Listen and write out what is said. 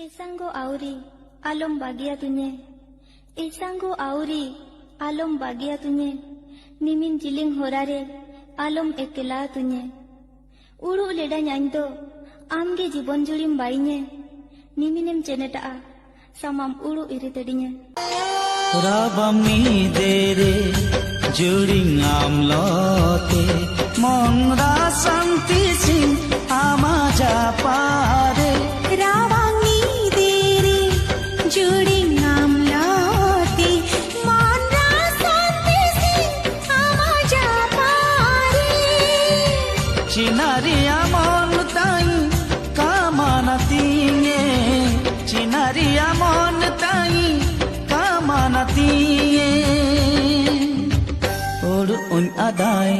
Esango auri alom bagia tunye, esango auri alom bagia tunye, nimin jiling horare alom ekela tunye. Uru leda nyanto amge jibon jurim bainye, niminem ceneta samam uru iritadinya. Rabami dere juring amlote monra santi sing amaja pare. Rawangi dere juring amlote monra santi sing amaja pare. Chinari amon tai kamana tinge, chinari amon tai kamana tinge. Or un adai.